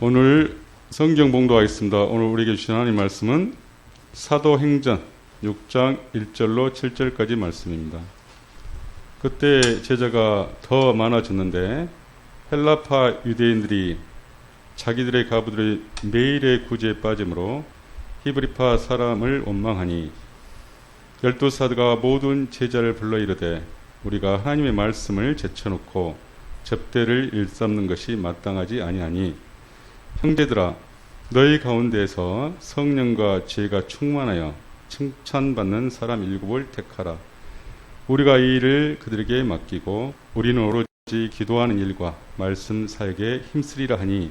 오늘 성경 봉독하겠습니다. 오늘 우리에게 주신 하나님 말씀은 사도행전 6장 1절로 7절까지 말씀입니다. 그때 제자가 더 많아졌는데 헬라파 유대인들이 자기들의 가부들의 매일의 구제에 빠짐으로 히브리파 사람을 원망하니 12사도가 모든 제자를 불러 이르되 우리가 하나님의 말씀을 제쳐놓고 접대를 일삼는 것이 마땅하지 아니하니 형제들아 너희 가운데에서 성령과 지혜가 충만하여 칭찬받는 사람 7을 택하라. 우리가 이 일을 그들에게 맡기고 우리는 오로지 기도하는 일과 말씀 사역에 힘쓰리라 하니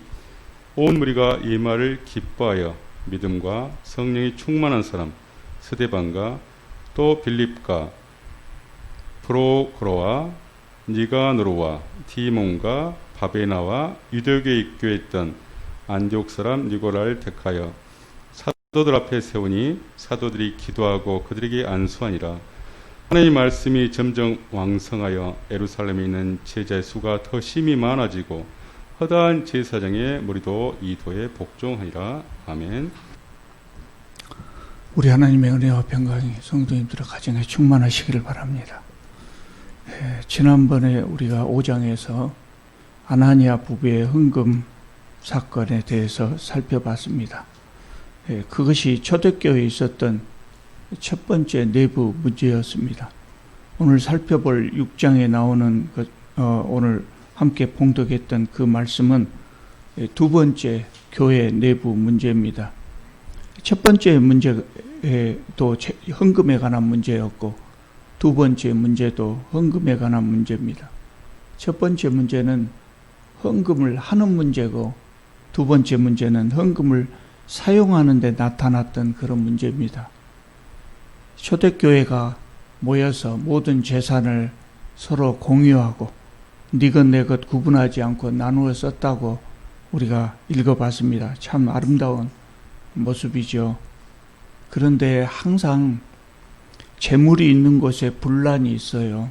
온 무리가 이 말을 기뻐하여 믿음과 성령이 충만한 사람 스데반과 또 빌립과 프로코로와 니가노르와 디몬과 바베나와 유대교에 입교했던 안디옥 사람 니고라를 택하여 사도들 앞에 세우니 사도들이 기도하고 그들에게 안수하니라. 하나님의 말씀이 점점 왕성하여 예루살렘에 있는 제자의 수가 더 심히 많아지고 허다한 제사장의 무리도 이 도에 복종하니라. 아멘. 우리 하나님의 은혜와 평강이 성도님들의 가정에 충만하시기를 바랍니다. 지난번에 우리가 5장에서 아나니아 부부의 헌금 사건에 대해서 살펴봤습니다. 그것이 초대교회에 있었던 첫 번째 내부 문제였습니다. 오늘 살펴볼 6장에 나오는 오늘 함께 봉독했던 그 말씀은 두 번째 교회 내부 문제입니다. 첫 번째 문제도 헌금에 관한 문제였고 두 번째 문제도 헌금에 관한 문제입니다. 첫 번째 문제는 헌금을 하는 문제고 두 번째 문제는 헌금을 사용하는 데 나타났던 그런 문제입니다. 초대교회가 모여서 모든 재산을 서로 공유하고 네것 내것 구분하지 않고 나누어 썼다고 우리가 읽어봤습니다. 참 아름다운 모습이죠. 그런데 항상 재물이 있는 곳에 분란이 있어요.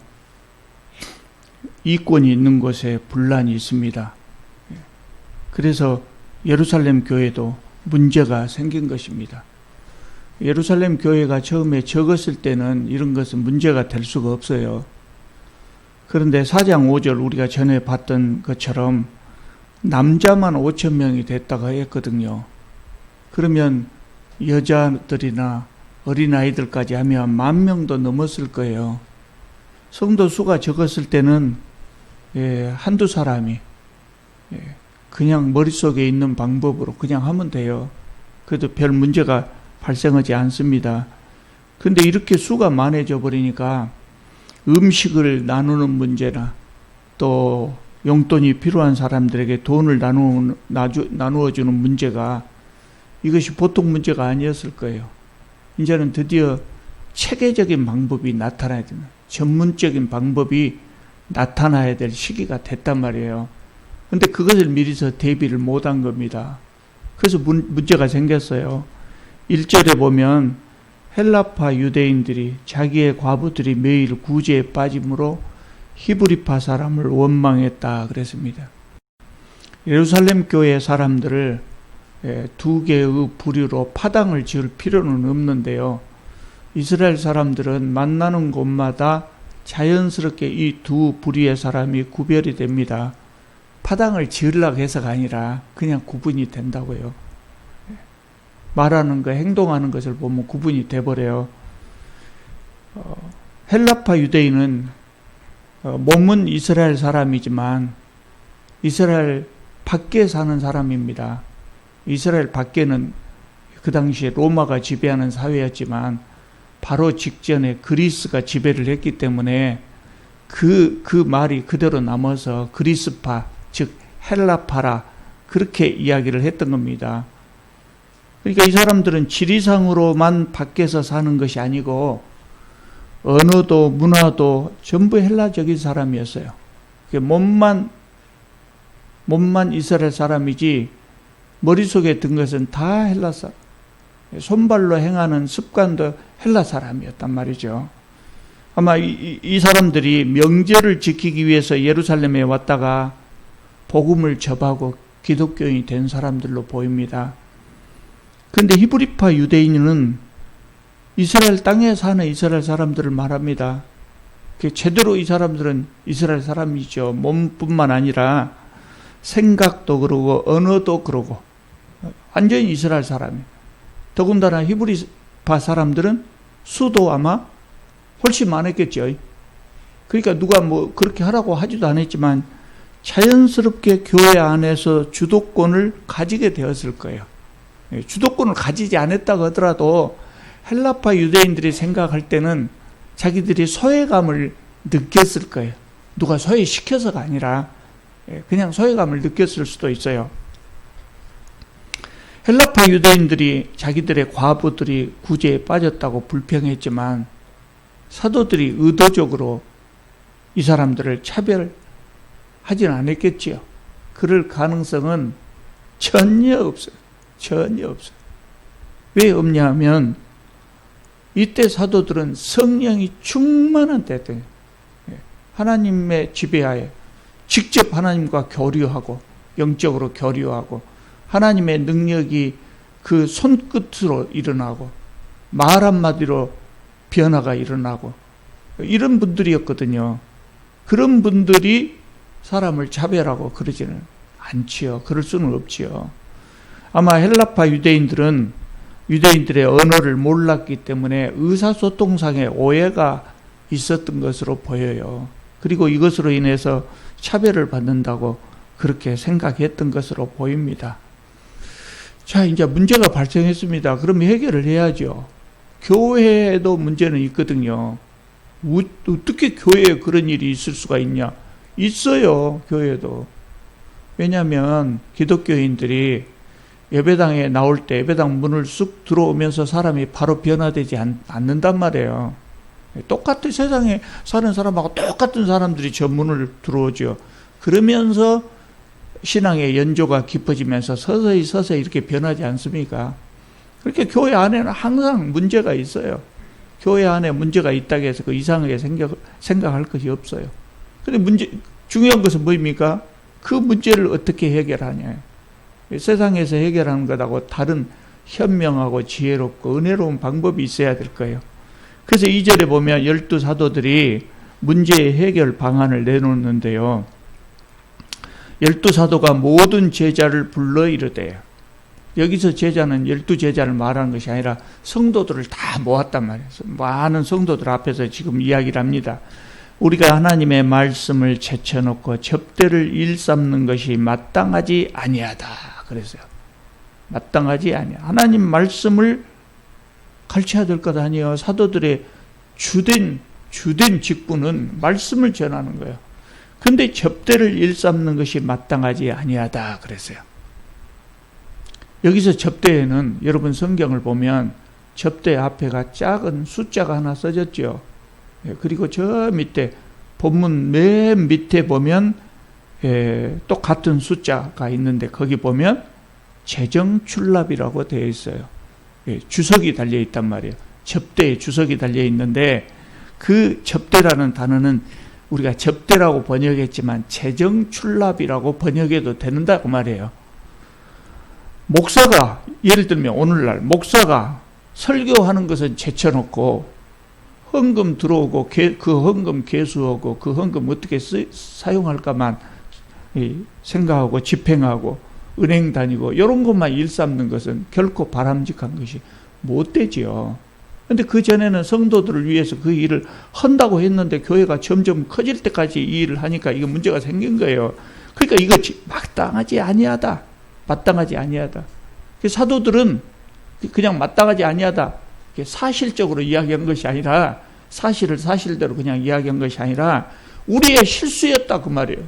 이권이 있는 곳에 분란이 있습니다. 그래서 예루살렘 교회도 문제가 생긴 것입니다. 예루살렘 교회가 처음에 적었을 때는 이런 것은 문제가 될 수가 없어요. 그런데 4장 5절 우리가 전에 봤던 것처럼 남자만 5,000명이 됐다가 했거든요. 그러면 여자들이나 어린아이들까지 하면 10,000명도 넘었을 거예요. 성도 수가 적었을 때는 한두 사람이 그냥 머릿속에 있는 방법으로 그냥 하면 돼요. 그래도 별 문제가 발생하지 않습니다. 근데 이렇게 수가 많아져 버리니까 음식을 나누는 문제나 또 용돈이 필요한 사람들에게 돈을 나누어주는 문제가 이것이 보통 문제가 아니었을 거예요. 이제는 드디어 체계적인 방법이 나타나야 되는, 전문적인 방법이 나타나야 될 시기가 됐단 말이에요. 근데 그것을 미리서 대비를 못한 겁니다. 그래서 문제가 생겼어요. 1절에 보면 헬라파 유대인들이 자기의 과부들이 매일 구제에 빠짐으로 히브리파 사람을 원망했다 그랬습니다. 예루살렘 교회 사람들을 두 개의 부류로 파당을 지을 필요는 없는데요. 이스라엘 사람들은 만나는 곳마다 자연스럽게 이 두 부류의 사람이 구별이 됩니다. 파당을 지으려고 해서가 아니라 그냥 구분이 된다고요. 말하는 거, 행동하는 것을 보면 구분이 돼버려요. 헬라파 유대인은 몸은 이스라엘 사람이지만 이스라엘 밖에 사는 사람입니다. 이스라엘 밖에는 그 당시에 로마가 지배하는 사회였지만 바로 직전에 그리스가 지배를 했기 때문에 그 말이 그대로 남아서 그리스파, 즉 헬라파라 그렇게 이야기를 했던 겁니다. 그러니까 이 사람들은 지리상으로만 밖에서 사는 것이 아니고 언어도 문화도 전부 헬라적인 사람이었어요. 몸만 이스라엘 사람이지 머릿속에 든 것은 다 헬라 사람. 손발로 행하는 습관도 헬라 사람이었단 말이죠. 아마 이 사람들이 명절을 지키기 위해서 예루살렘에 왔다가 복음을 접하고 기독교인이 된 사람들로 보입니다. 그런데 히브리파 유대인은 이스라엘 땅에 사는 이스라엘 사람들을 말합니다. 제대로 이 사람들은 이스라엘 사람이죠. 몸뿐만 아니라 생각도 그러고 언어도 그러고 완전히 이스라엘 사람이에요. 더군다나 히브리파 사람들은 수도 아마 훨씬 많았겠죠. 그러니까 누가 뭐 그렇게 하라고 하지도 않았지만 자연스럽게 교회 안에서 주도권을 가지게 되었을 거예요. 주도권을 가지지 않았다고 하더라도 헬라파 유대인들이 생각할 때는 자기들이 소외감을 느꼈을 거예요. 누가 소외시켜서가 아니라 그냥 소외감을 느꼈을 수도 있어요. 헬라파 유대인들이 자기들의 과부들이 구제에 빠졌다고 불평했지만 사도들이 의도적으로 이 사람들을 차별하지는 않았겠지요. 그럴 가능성은 전혀 없어요. 전혀 없어요. 왜 없냐 하면 이때 사도들은 성령이 충만한 때였어요. 하나님의 지배하에 직접 하나님과 교류하고 영적으로 교류하고 하나님의 능력이 그 손끝으로 일어나고 말 한마디로 변화가 일어나고 이런 분들이었거든요. 그런 분들이 사람을 차별하고 그러지는 않지요. 그럴 수는 없지요. 아마 헬라파 유대인들은 유대인들의 언어를 몰랐기 때문에 의사소통상의 오해가 있었던 것으로 보여요. 그리고 이것으로 인해서 차별을 받는다고 그렇게 생각했던 것으로 보입니다. 자, 이제 문제가 발생했습니다. 그럼 해결을 해야죠. 교회에도 문제는 있거든요. 어떻게 교회에 그런 일이 있을 수가 있냐? 있어요, 교회도. 왜냐하면 기독교인들이 예배당에 나올 때 예배당 문을 쑥 들어오면서 사람이 바로 변화되지 않는단 말이에요. 똑같은 세상에 사는 사람하고 똑같은 사람들이 저 문을 들어오죠. 그러면서 신앙의 연조가 깊어지면서 서서히 이렇게 변하지 않습니까? 그렇게 교회 안에는 항상 문제가 있어요. 교회 안에 문제가 있다고 해서 그 이상하게 생각할 것이 없어요. 근데 중요한 것은 뭐입니까? 그 문제를 어떻게 해결하냐. 세상에서 해결하는 것하고 다른 현명하고 지혜롭고 은혜로운 방법이 있어야 될 거예요. 그래서 2절에 보면 12사도들이 문제의 해결 방안을 내놓는데요. 12사도가 모든 제자를 불러 이르되, 여기서 제자는 12제자를 말하는 것이 아니라 성도들을 다 모았단 말이에요. 많은 성도들 앞에서 지금 이야기를 합니다. 우리가 하나님의 말씀을 제쳐놓고 접대를 일삼는 것이 마땅하지 아니하다 그랬어요. 마땅하지 아니야. 하나님 말씀을 가르쳐야 될 것 아니에요. 사도들의 주된 직분은 말씀을 전하는 거예요. 근데 접대를 일삼는 것이 마땅하지 아니하다 그랬어요. 여기서 접대에는 여러분 성경을 보면 접대 앞에가 작은 숫자가 하나 써졌죠. 그리고 저 밑에 본문 맨 밑에 보면 똑같은 숫자가 있는데 거기 보면 재정출납이라고 되어 있어요. 주석이 달려 있단 말이에요. 접대에 주석이 달려 있는데 그 접대라는 단어는 우리가 접대라고 번역했지만 재정출납이라고 번역해도 된다고 말이에요. 목사가 예를 들면 오늘날 목사가 설교하는 것은 제쳐놓고 헌금 들어오고 그 헌금 계수하고 그 헌금 어떻게 사용할까만 생각하고 집행하고 은행 다니고 이런 것만 일삼는 것은 결코 바람직한 것이 못 되지요. 그런데 그 전에는 성도들을 위해서 그 일을 한다고 했는데 교회가 점점 커질 때까지 이 일을 하니까 이거 문제가 생긴 거예요. 그러니까 이거 마땅하지 아니하다. 마땅하지 아니하다. 사도들은 그냥 마땅하지 아니하다. 사실적으로 이야기한 것이 아니라 사실을 사실대로 그냥 이야기한 것이 아니라 우리의 실수였다 그 말이에요.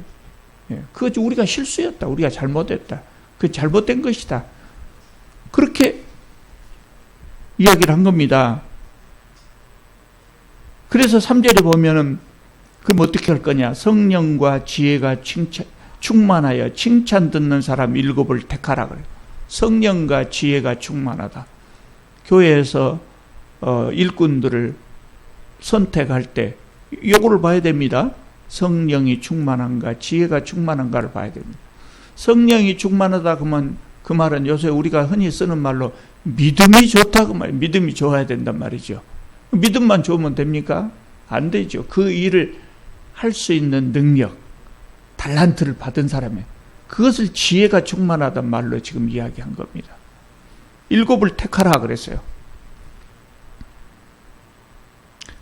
그거 우리가 실수였다. 우리가 잘못했다. 그 잘못된 것이다. 그렇게 이야기를 한 겁니다. 그래서 3절에 보면은 그럼 어떻게 할 거냐? 성령과 지혜가 충만하여 칭찬 듣는 사람 7을 택하라 그래요. 성령과 지혜가 충만하다. 교회에서 일꾼들을 선택할 때 요거를 봐야 됩니다. 성령이 충만한가 지혜가 충만한가를 봐야 됩니다. 성령이 충만하다 그러면 그 말은 요새 우리가 흔히 쓰는 말로 믿음이 좋다 그 말이에요. 믿음이 좋아야 된단 말이죠. 믿음만 좋으면 됩니까? 안 되죠. 그 일을 할 수 있는 능력, 달란트를 받은 사람이에요. 그것을 지혜가 충만하단 말로 지금 이야기한 겁니다. 7을 택하라 그랬어요.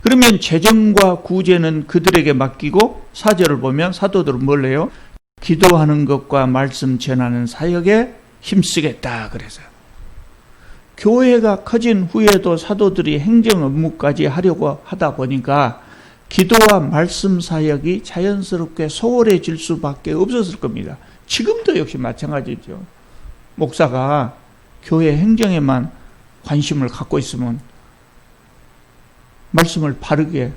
그러면 재정과 구제는 그들에게 맡기고 4절을 보면 사도들은 뭘 해요? 기도하는 것과 말씀 전하는 사역에 힘쓰겠다 그래서요. 교회가 커진 후에도 사도들이 행정 업무까지 하려고 하다 보니까 기도와 말씀 사역이 자연스럽게 소홀해질 수밖에 없었을 겁니다. 지금도 역시 마찬가지죠. 목사가 교회 행정에만 관심을 갖고 있으면 말씀을 바르게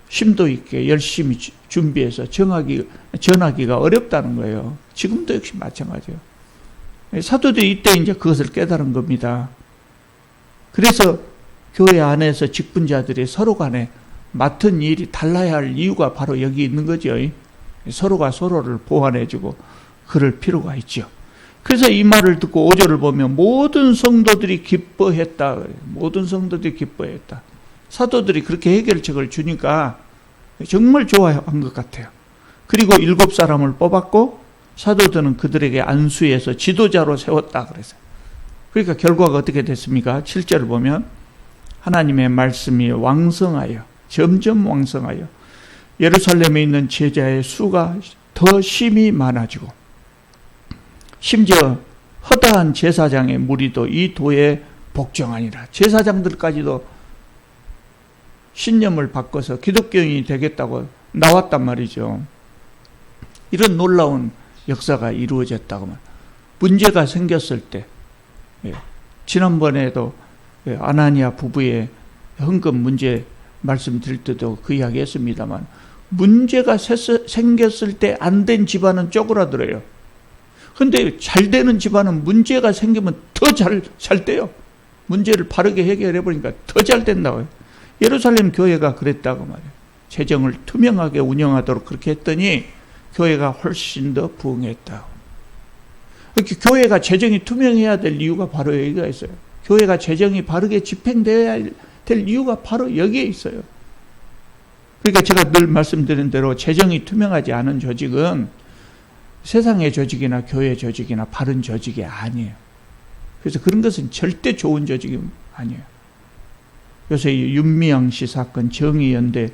심도 있게 열심히 준비해서 전하기가 어렵다는 거예요. 지금도 역시 마찬가지예요. 사도들이 이때 이제 그것을 깨달은 겁니다. 그래서 교회 안에서 직분자들이 서로 간에 맡은 일이 달라야 할 이유가 바로 여기 있는 거죠. 서로가 서로를 보완해주고 그럴 필요가 있죠. 그래서 이 말을 듣고 5절을 보면 모든 성도들이 기뻐했다. 모든 성도들이 기뻐했다. 사도들이 그렇게 해결책을 주니까 정말 좋아한 것 같아요. 그리고 7사람을 뽑았고 사도들은 그들에게 안수해서 지도자로 세웠다 그랬어요. 그러니까 결과가 어떻게 됐습니까? 7절을 보면 하나님의 말씀이 왕성하여 점점 왕성하여 예루살렘에 있는 제자의 수가 더 심히 많아지고 심지어 허다한 제사장의 무리도 이 도에 복종하니라. 제사장들까지도 신념을 바꿔서 기독교인이 되겠다고 나왔단 말이죠. 이런 놀라운 역사가 이루어졌다고 말. 문제가 생겼을 때, 지난번에도 아나니아 부부의 헌금 문제 말씀드릴 때도 그 이야기 했습니다만, 문제가 생겼을 때 안 된 집안은 쪼그라들어요. 근데 잘 되는 집안은 문제가 생기면 더 잘 돼요. 문제를 바르게 해결해 보니까 더 잘 된다고요. 예루살렘 교회가 그랬다고 말이에요. 재정을 투명하게 운영하도록 그렇게 했더니 교회가 훨씬 더 부흥했다고. 이렇게 교회가 재정이 투명해야 될 이유가 바로 여기가 있어요. 교회가 재정이 바르게 집행되어야 될 이유가 바로 여기에 있어요. 그러니까 제가 늘 말씀드린 대로 재정이 투명하지 않은 조직은 세상의 조직이나 교회 조직이나 바른 조직이 아니에요. 그래서 그런 것은 절대 좋은 조직이 아니에요. 요새 윤미향 씨 사건, 정의연대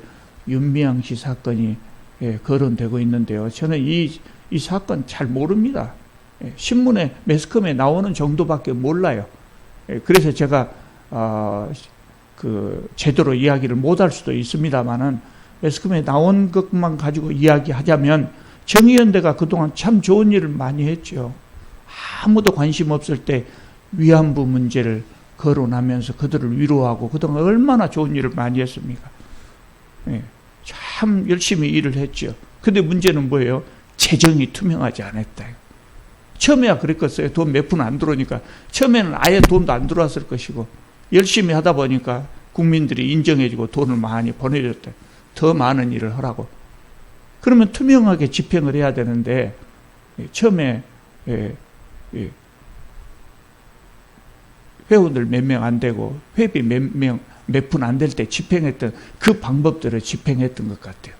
윤미향 씨 사건이 거론되고 있는데요. 저는 이 사건 잘 모릅니다. 신문에 매스컴에 나오는 정도밖에 몰라요. 그래서 제가 제대로 이야기를 못할 수도 있습니다만은 매스컴에 나온 것만 가지고 이야기하자면 정의연대가 그동안 참 좋은 일을 많이 했죠. 아무도 관심 없을 때 위안부 문제를 거론하면서 그들을 위로하고 그동안 얼마나 좋은 일을 많이 했습니까? 참 열심히 일을 했죠. 근데 문제는 뭐예요? 재정이 투명하지 않았다. 처음에야 그랬겠어요. 돈 몇 푼 안 들어오니까. 처음에는 아예 돈도 안 들어왔을 것이고 열심히 하다 보니까 국민들이 인정해주고 돈을 많이 보내줬다. 더 많은 일을 하라고. 그러면 투명하게 집행을 해야 되는데 처음에 회원들 몇 명 안 되고 회비 몇 푼 안 될 때 집행했던 그 방법대로 집행했던 것 같아요.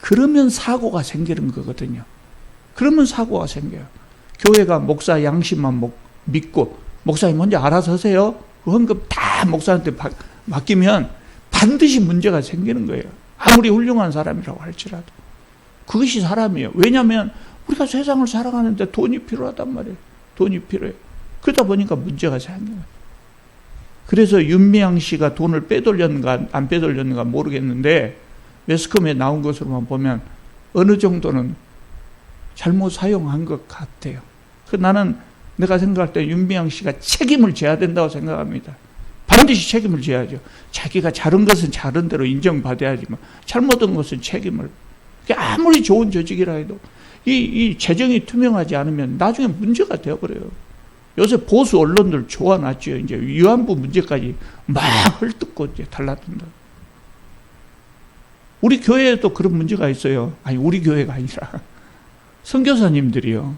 그러면 사고가 생기는 거거든요. 그러면 사고가 생겨요. 교회가 목사 양심만 믿고 목사님 먼저 알아서 하세요. 그 헌금 다 목사한테 맡기면 반드시 문제가 생기는 거예요. 아무리 훌륭한 사람이라고 할지라도. 그것이 사람이에요. 왜냐하면 우리가 세상을 살아가는데 돈이 필요하단 말이에요. 돈이 필요해요. 그러다 보니까 문제가 생겨요. 그래서 윤미향 씨가 돈을 빼돌렸는가 안 빼돌렸는가 모르겠는데 매스컴에 나온 것으로만 보면 어느 정도는 잘못 사용한 것 같아요. 나는 내가 생각할 때 윤미향 씨가 책임을 져야 된다고 생각합니다. 반드시 책임을 져야죠. 자기가 잘한 것은 잘한 대로 인정받아야지만 잘못한 것은 책임을. 아무리 좋은 조직이라 해도 이 재정이 투명하지 않으면 나중에 문제가 되어버려요. 요새 보수 언론들 좋아놨죠. 이제 위안부 문제까지 막 헐뜯고 이제 달라든다. 우리 교회에도 그런 문제가 있어요. 아니, 우리 교회가 아니라 선교사님들이요.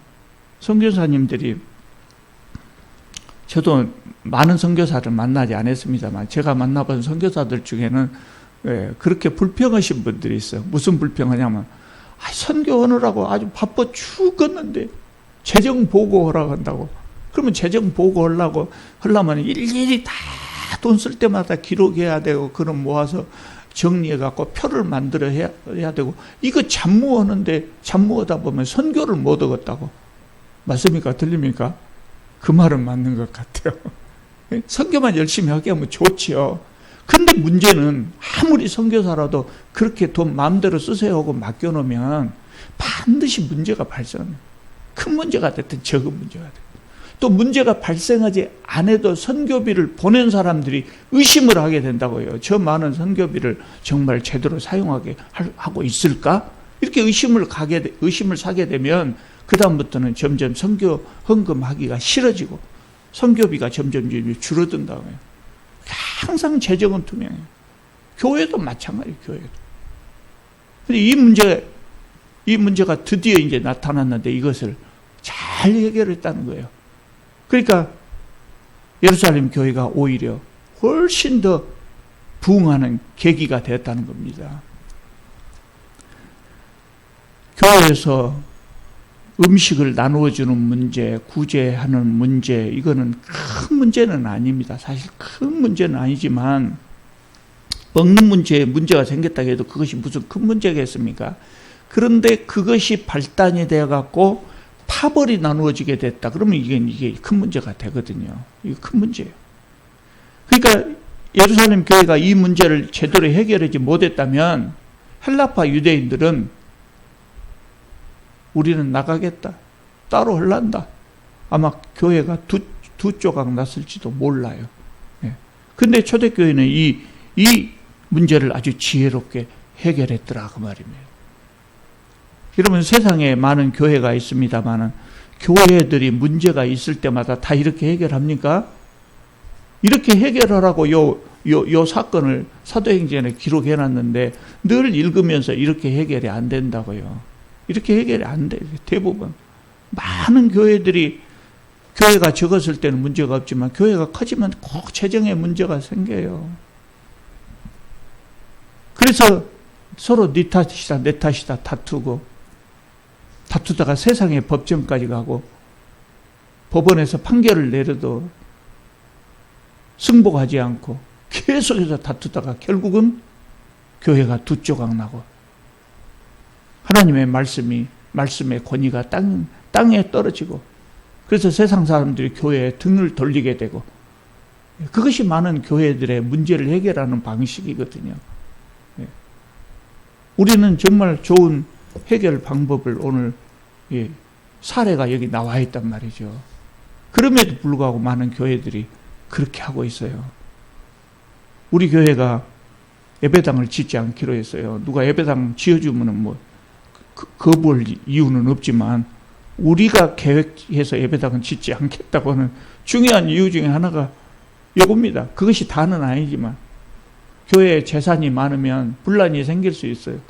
선교사님들이, 저도 많은 선교사를 만나지 않았습니다만 제가 만나본 선교사들 중에는 그렇게 불평하신 분들이 있어요. 무슨 불평하냐면, 선교하느라고 아주 바빠 죽었는데 재정 보고하라고 한다고. 그러면 재정 보고하려고 하려면 일일이 다 돈 쓸 때마다 기록해야 되고, 그럼 모아서 정리해갖고 표를 만들어 해야 되고, 이거 잡무하는데 잡무하다 보면 선교를 못 얻었다고. 맞습니까? 들립니까? 그 말은 맞는 것 같아요. 선교만 열심히 하게 하면 좋지요. 근데 문제는 아무리 선교사라도 그렇게 돈 마음대로 쓰세요 하고 맡겨놓으면 반드시 문제가 발생합니다. 큰 문제가 됐든 적은 문제가 됐든. 또 문제가 발생하지 않아도 선교비를 보낸 사람들이 의심을 하게 된다고요. 저 많은 선교비를 정말 제대로 사용하게 하고 있을까? 이렇게 의심을 사게 되면 그 다음부터는 점점 선교 헌금하기가 싫어지고 선교비가 점점 줄어든다고요. 항상 재정은 투명해요. 교회도 마찬가지예요. 교회도. 근데 이 문제가 드디어 이제 나타났는데 이것을 잘 해결했다는 거예요. 그러니까 예루살렘 교회가 오히려 훨씬 더 부흥하는 계기가 됐다는 겁니다. 교회에서 음식을 나누어주는 문제, 구제하는 문제, 이거는 큰 문제는 아닙니다. 사실 큰 문제는 아니지만, 먹는 문제에 문제가 생겼다고 해도 그것이 무슨 큰 문제겠습니까? 그런데 그것이 발단이 되어갖고 파벌이 나누어지게 됐다. 그러면 이게 큰 문제가 되거든요. 이거 큰 문제예요. 그러니까 예루살렘 교회가 이 문제를 제대로 해결하지 못했다면 헬라파 유대인들은 우리는 나가겠다, 따로 흘란다, 아마 교회가 두 조각 났을지도 몰라요. 근데 초대교회는 이 문제를 아주 지혜롭게 해결했더라, 그 말입니다. 여러분, 세상에 많은 교회가 있습니다만 교회들이 문제가 있을 때마다 다 이렇게 해결합니까? 이렇게 해결하라고 요 사건을 사도행전에 기록해놨는데 늘 읽으면서 이렇게 해결이 안 된다고요. 이렇게 해결이 안 돼요. 대부분. 많은 교회들이, 교회가 적었을 때는 문제가 없지만 교회가 커지면 꼭 재정에 문제가 생겨요. 그래서 서로 네 탓이다 내 탓이다 다투다가 세상의 법정까지 가고 법원에서 판결을 내려도 승복하지 않고 계속해서 다투다가 결국은 교회가 두 조각 나고 하나님의 말씀의 권위가 땅에 떨어지고, 그래서 세상 사람들이 교회에 등을 돌리게 되고, 그것이 많은 교회들의 문제를 해결하는 방식이거든요. 우리는 정말 좋은 해결 방법을 오늘 사례가 여기 나와 있단 말이죠. 그럼에도 불구하고 많은 교회들이 그렇게 하고 있어요. 우리 교회가 예배당을 짓지 않기로 했어요. 누가 예배당 지어주면은 거부할 이유는 없지만 우리가 계획해서 예배당은 짓지 않겠다고 하는 중요한 이유 중에 하나가 이겁니다. 그것이 다는 아니지만 교회에 재산이 많으면 분란이 생길 수 있어요.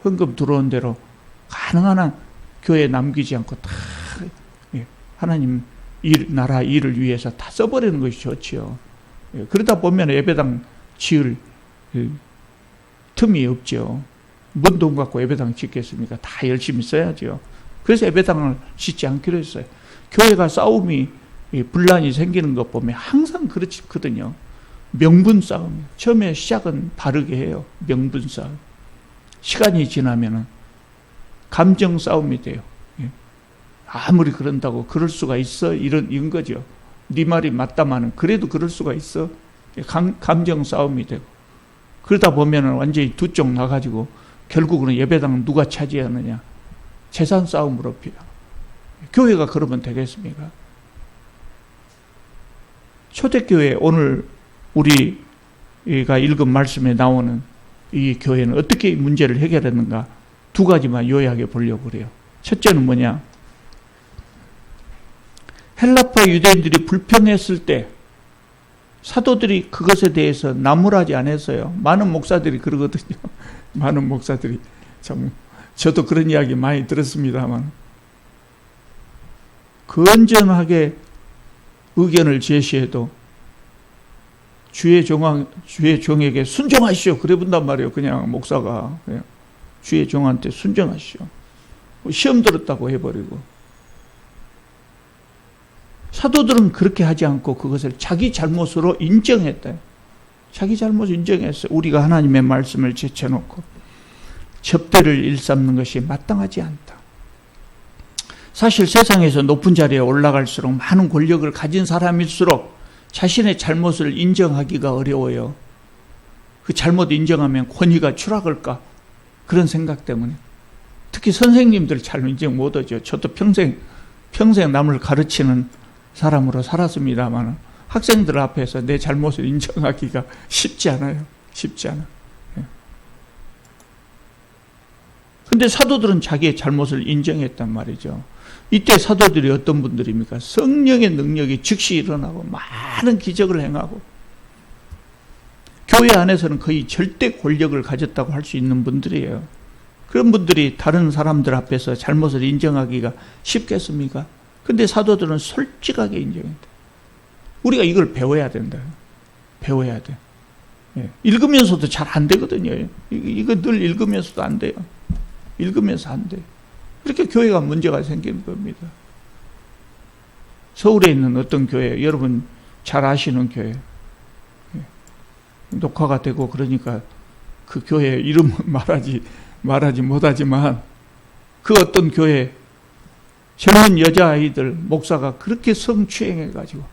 헌금 들어온 대로 가능한 한 교회에 남기지 않고 다 하나님 나라 일을 위해서 다 써버리는 것이 좋지요. 그러다 보면 예배당 지을 틈이 없죠. 뭔 돈 갖고 예배당 짓겠습니까? 다 열심히 써야죠. 그래서 예배당을 짓지 않기로 했어요. 교회가 싸움이, 분란이 생기는 것 보면 항상 그렇거든요. 명분 싸움. 처음에 시작은 바르게 해요. 명분 싸움. 시간이 지나면은 감정 싸움이 돼요. 아무리 그런다고 그럴 수가 있어? 이런 거죠. 네 말이 맞다마는 그래도 그럴 수가 있어? 감정 싸움이 되고. 그러다 보면은 완전히 두 쪽 나가지고 결국은 예배당 누가 차지하느냐. 재산 싸움으로 피하. 교회가 그러면 되겠습니까? 초대교회 오늘 우리가 읽은 말씀에 나오는 이 교회는 어떻게 문제를 해결했는가 두 가지만 요약해 보려고 그래요. 첫째는 뭐냐? 헬라파 유대인들이 불평했을 때 사도들이 그것에 대해서 나무라지 않았어요. 많은 목사들이 그러거든요. 많은 목사들이 참 저도 그런 이야기 많이 들었습니다만 건전하게 의견을 제시해도 주의 종에게 순종하시오. 그래 본단 말이에요. 그냥 목사가. 그냥 주의 종한테 순종하시오. 시험 들었다고 해버리고. 사도들은 그렇게 하지 않고 그것을 자기 잘못으로 인정했다. 자기 잘못을 인정했어요. 우리가 하나님의 말씀을 제쳐놓고 접대를 일삼는 것이 마땅하지 않다. 사실 세상에서 높은 자리에 올라갈수록 많은 권력을 가진 사람일수록 자신의 잘못을 인정하기가 어려워요. 그 잘못 인정하면 권위가 추락할까? 그런 생각 때문에. 특히 선생님들 잘 인정 못하죠. 저도 평생 남을 가르치는 사람으로 살았습니다만 학생들 앞에서 내 잘못을 인정하기가 쉽지 않아요. 쉽지 않아. 근데 사도들은 자기의 잘못을 인정했단 말이죠. 이때 사도들이 어떤 분들입니까? 성령의 능력이 즉시 일어나고 많은 기적을 행하고 교회 안에서는 거의 절대 권력을 가졌다고 할 수 있는 분들이에요. 그런 분들이 다른 사람들 앞에서 잘못을 인정하기가 쉽겠습니까? 근데 사도들은 솔직하게 인정했다. 우리가 이걸 배워야 된다. 배워야 돼. 읽으면서도 잘 안 되거든요. 이거 늘 읽으면서도 안 돼요. 읽으면서 안 돼요. 이렇게 교회가 문제가 생기는 겁니다. 서울에 있는 어떤 교회, 여러분 잘 아시는 교회, 녹화가 되고 그러니까 그 교회 이름은 말하지 못하지만 그 어떤 교회 젊은 여자아이들 목사가 그렇게 성추행해가지고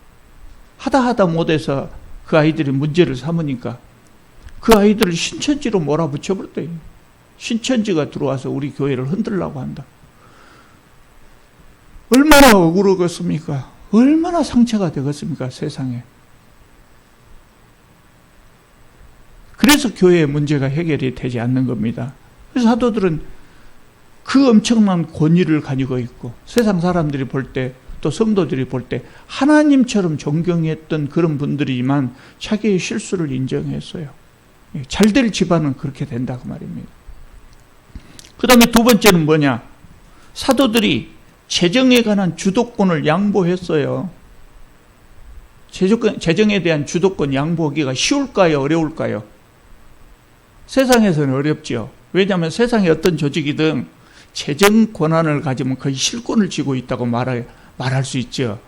하다 못해서 그 아이들이 문제를 삼으니까 그 아이들을 신천지로 몰아붙여버렸대요. 신천지가 들어와서 우리 교회를 흔들려고 한다. 얼마나 억울하겠습니까? 얼마나 상처가 되겠습니까? 세상에. 그래서 교회의 문제가 해결이 되지 않는 겁니다. 그래서 사도들은 그 엄청난 권위를 가지고 있고 세상 사람들이 볼 때 또 성도들이 볼 때 하나님처럼 존경했던 그런 분들이지만 자기의 실수를 인정했어요. 잘될 집안은 그렇게 된다고 말입니다. 그 다음에 두 번째는 뭐냐? 사도들이 재정에 관한 주도권을 양보했어요. 재정에 대한 주도권 양보하기가 쉬울까요? 어려울까요? 세상에서는 어렵죠. 왜냐하면 세상의 어떤 조직이든 재정 권한을 가지면 거의 실권을 쥐고 있다고 말할 수 있죠.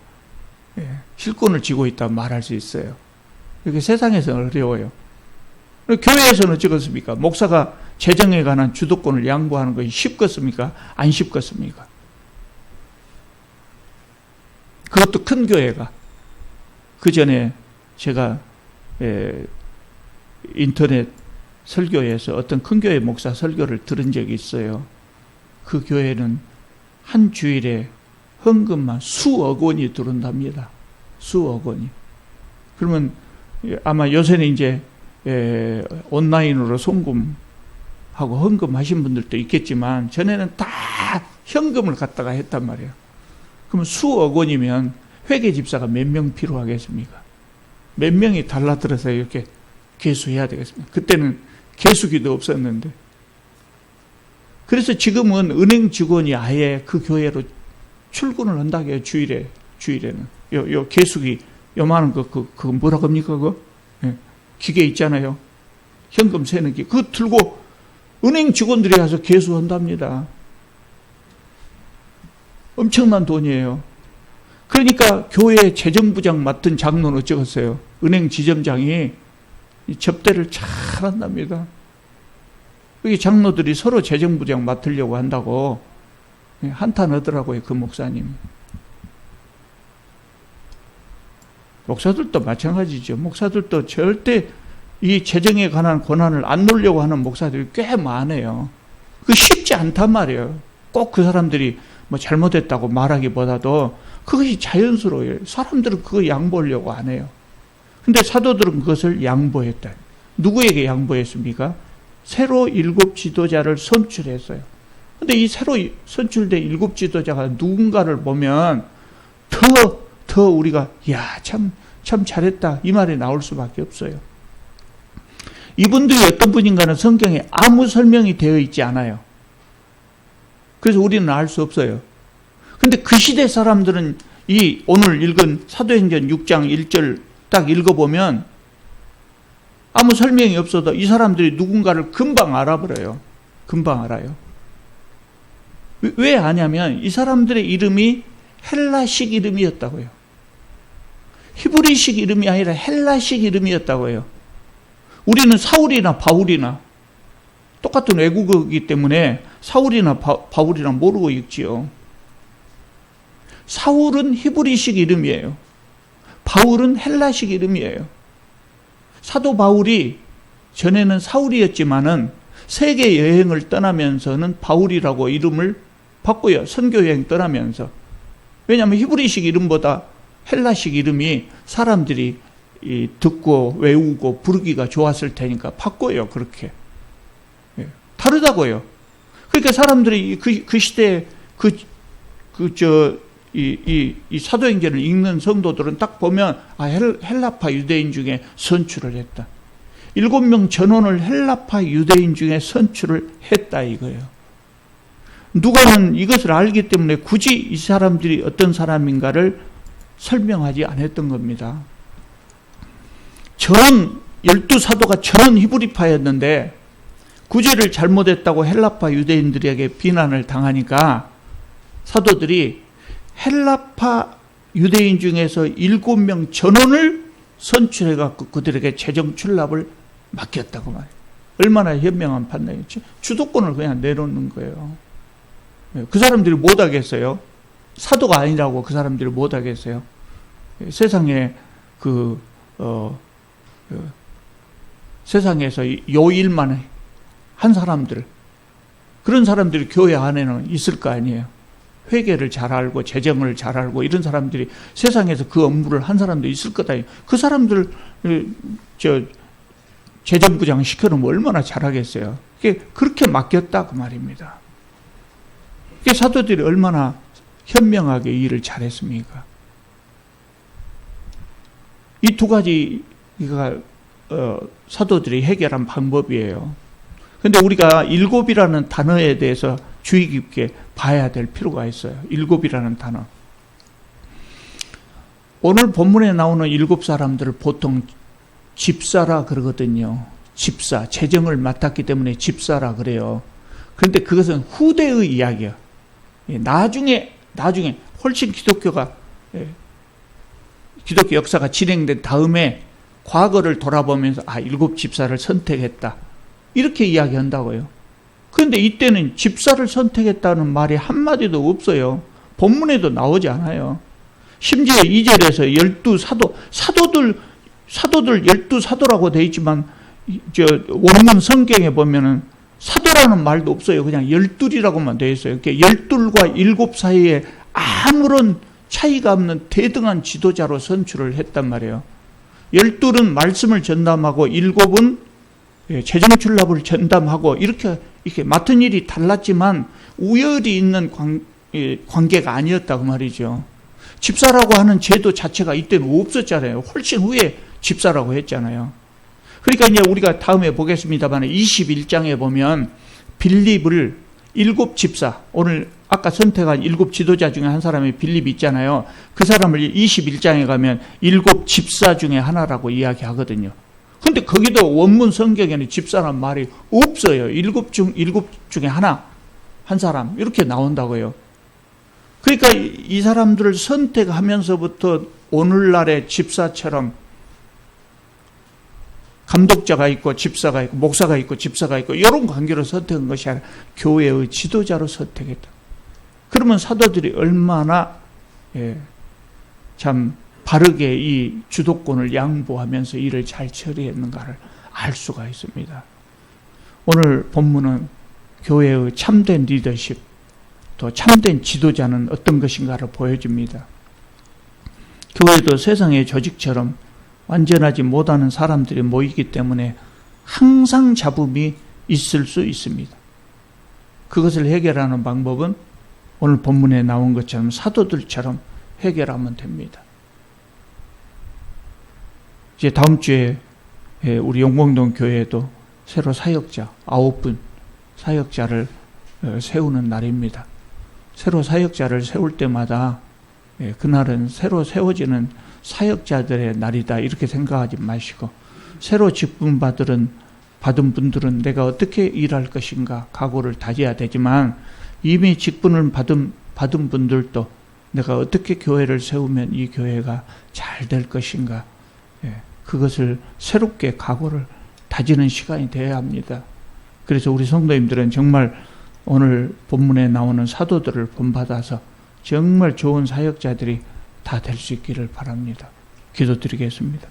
실권을 쥐고 있다고 말할 수 있어요. 이렇게 세상에서는 어려워요. 교회에서는 어쩌겠습니까? 목사가 재정에 관한 주도권을 양보하는 것이 쉽겠습니까? 안 쉽겠습니까? 그것도 큰 교회가. 그 전에 제가 인터넷 설교에서 어떤 큰 교회 목사 설교를 들은 적이 있어요. 그 교회는 한 주일에 헌금만 수억 원이 들어온답니다. 수억 원이. 그러면 아마 요새는 이제 온라인으로 송금하고 헌금하신 분들도 있겠지만 전에는 다 현금을 갖다가 했단 말이에요. 그러면 수억 원이면 회계 집사가 몇 명 필요하겠습니까? 몇 명이 달라들어서 이렇게 계수해야 되겠습니까? 그때는 계수기도 없었는데. 그래서 지금은 은행 직원이 아예 그 교회로 출근을 한다고 해요. 주일에는. 요 계수기 요만한 그거 뭐라고 합니까? 그거? 기계 있잖아요. 현금 세는 기. 그거 들고 은행 직원들이 가서 계수한답니다. 엄청난 돈이에요. 그러니까 교회 재정부장 맡은 장로는 어쩌겠어요? 은행 지점장이 접대를 잘 한답니다. 여기 장로들이 서로 재정부장 맡으려고 한다고 한탄하더라고요. 그 목사님. 목사들도 마찬가지죠. 목사들도 절대 이 재정에 관한 권한을 안 놓으려고 하는 목사들이 꽤 많아요. 그거 쉽지 않단 말이에요. 꼭 그 사람들이 뭐 잘못했다고 말하기보다도 그것이 자연스러워요. 사람들은 그거 양보하려고 안 해요. 근데 사도들은 그것을 양보했다. 누구에게 양보했습니까? 새로 7 지도자를 선출했어요. 근데 이 새로 선출된 7 지도자가 누군가를 보면 더 우리가 참 잘했다 이 말이 나올 수밖에 없어요. 이분들이 어떤 분인가는 성경에 아무 설명이 되어 있지 않아요. 그래서 우리는 알 수 없어요. 근데 그 시대 사람들은 이 오늘 읽은 사도행전 6장 1절 딱 읽어보면 아무 설명이 없어도 이 사람들이 누군가를 금방 알아버려요. 금방 알아요. 왜 아냐면 이 사람들의 이름이 헬라식 이름이었다고요. 히브리식 이름이 아니라 헬라식 이름이었다고요. 우리는 사울이나 바울이나 똑같은 외국어이기 때문에 사울이나 바울이나 모르고 읽지요. 사울은 히브리식 이름이에요. 바울은 헬라식 이름이에요. 사도 바울이 전에는 사울이었지만은 세계 여행을 떠나면서는 바울이라고 이름을 바꿔요. 선교 여행 떠나면서. 왜냐하면 히브리식 이름보다 헬라식 이름이 사람들이 듣고 외우고 부르기가 좋았을 테니까 바꿔요. 그렇게. 다르다고요. 그러니까 사람들이 그 시대에 이 사도행전을 읽는 성도들은 딱 보면 헬라파 유대인 중에 선출을 했다. 7명 전원을 헬라파 유대인 중에 선출을 했다 이거예요. 누가는 이것을 알기 때문에 굳이 이 사람들이 어떤 사람인가를 설명하지 않았던 겁니다. 저는 12사도가 저는 히브리파였는데 구제를 잘못했다고 헬라파 유대인들에게 비난을 당하니까 사도들이 헬라파 유대인 중에서 7명 전원을 선출해갖고 그들에게 재정 출납을 맡겼다고 말해요. 얼마나 현명한 판단이었지. 주도권을 그냥 내놓는 거예요. 그 사람들이 못하겠어요. 사도가 아니라고 그 사람들이 못하겠어요. 세상에 세상에서 요 일만 한 사람들, 그런 사람들이 교회 안에는 있을 거 아니에요. 회계를 잘 알고 재정을 잘 알고 이런 사람들이 세상에서 그 업무를 한 사람도 있을 거다. 그 사람들 재정부장 시켜놓으면 얼마나 잘하겠어요. 그렇게 맡겼다 그 말입니다. 사도들이 얼마나 현명하게 일을 잘했습니까? 이 두 가지가 사도들이 해결한 방법이에요. 그런데 우리가 일곱이라는 단어에 대해서 주의 깊게 봐야 될 필요가 있어요. 일곱이라는 단어. 오늘 본문에 나오는 7사람들을 보통 집사라 그러거든요. 집사, 재정을 맡았기 때문에 집사라 그래요. 그런데 그것은 후대의 이야기야. 나중에 훨씬 기독교 역사가 진행된 다음에 과거를 돌아보면서 7 집사를 선택했다. 이렇게 이야기한다고요. 그런데 이때는 집사를 선택했다는 말이 한마디도 없어요. 본문에도 나오지 않아요. 심지어 2절에서 사도들 12사도라고 되어 있지만 원문 성경에 보면은 사도라는 말도 없어요. 그냥 12이라고만 되어 있어요. 12과 7 사이에 아무런 차이가 없는 대등한 지도자로 선출을 했단 말이에요. 12는 말씀을 전담하고 7은 재정 출납을 전담하고 이렇게 맡은 일이 달랐지만 우열이 있는 관계가 아니었다고 말이죠. 집사라고 하는 제도 자체가 이때는 없었잖아요. 훨씬 후에 집사라고 했잖아요. 그러니까 이제 우리가 다음에 보겠습니다만 21장에 보면 빌립을 7 집사, 오늘 아까 선택한 7 지도자 중에 한 사람이 빌립 있잖아요. 그 사람을 21장에 가면 7 집사 중에 하나라고 이야기하거든요. 근데 거기도 원문 성경에는 집사란 말이 없어요. 7 중에 한 사람 이렇게 나온다고요. 그러니까 이 사람들을 선택하면서부터 오늘날의 집사처럼 감독자가 있고 집사가 있고 목사가 있고 집사가 있고 이런 관계로 선택한 것이 아니라 교회의 지도자로 선택했다. 그러면 사도들이 얼마나 참 바르게 이 주도권을 양보하면서 일을 잘 처리했는가를 알 수가 있습니다. 오늘 본문은 교회의 참된 리더십, 또 참된 지도자는 어떤 것인가를 보여줍니다. 교회도 세상의 조직처럼 완전하지 못하는 사람들이 모이기 때문에 항상 잡음이 있을 수 있습니다. 그것을 해결하는 방법은 오늘 본문에 나온 것처럼 사도들처럼 해결하면 됩니다. 이제 다음 주에 우리 용봉동 교회에도 새로 사역자 9분 사역자를 세우는 날입니다. 새로 사역자를 세울 때마다 예, 그날은 새로 세워지는 사역자들의 날이다 이렇게 생각하지 마시고 새로 직분 받은 분들은 내가 어떻게 일할 것인가 각오를 다져야 되지만 이미 직분을 받은 분들도 내가 어떻게 교회를 세우면 이 교회가 잘 될 것인가 그것을 새롭게 각오를 다지는 시간이 되어야 합니다. 그래서 우리 성도님들은 정말 오늘 본문에 나오는 사도들을 본받아서 정말 좋은 사역자들이 다 될 수 있기를 바랍니다. 기도드리겠습니다.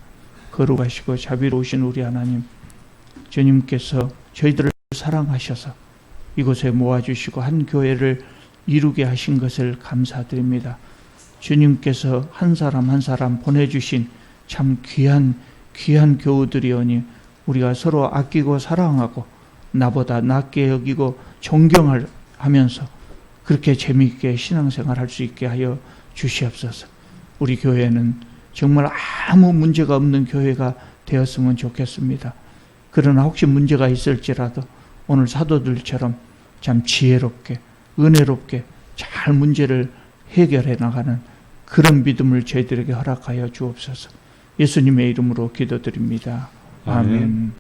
거룩하시고 자비로우신 우리 하나님, 주님께서 저희들을 사랑하셔서 이곳에 모아주시고 한 교회를 이루게 하신 것을 감사드립니다. 주님께서 한 사람 한 사람 보내주신 참 귀한 교우들이오니 우리가 서로 아끼고 사랑하고 나보다 낫게 여기고 존경하면서 그렇게 재미있게 신앙생활 할 수 있게 하여 주시옵소서. 우리 교회는 정말 아무 문제가 없는 교회가 되었으면 좋겠습니다. 그러나 혹시 문제가 있을지라도 오늘 사도들처럼 참 지혜롭게 은혜롭게 잘 문제를 해결해 나가는 그런 믿음을 저희들에게 허락하여 주옵소서. 예수님의 이름으로 기도드립니다. 아멘.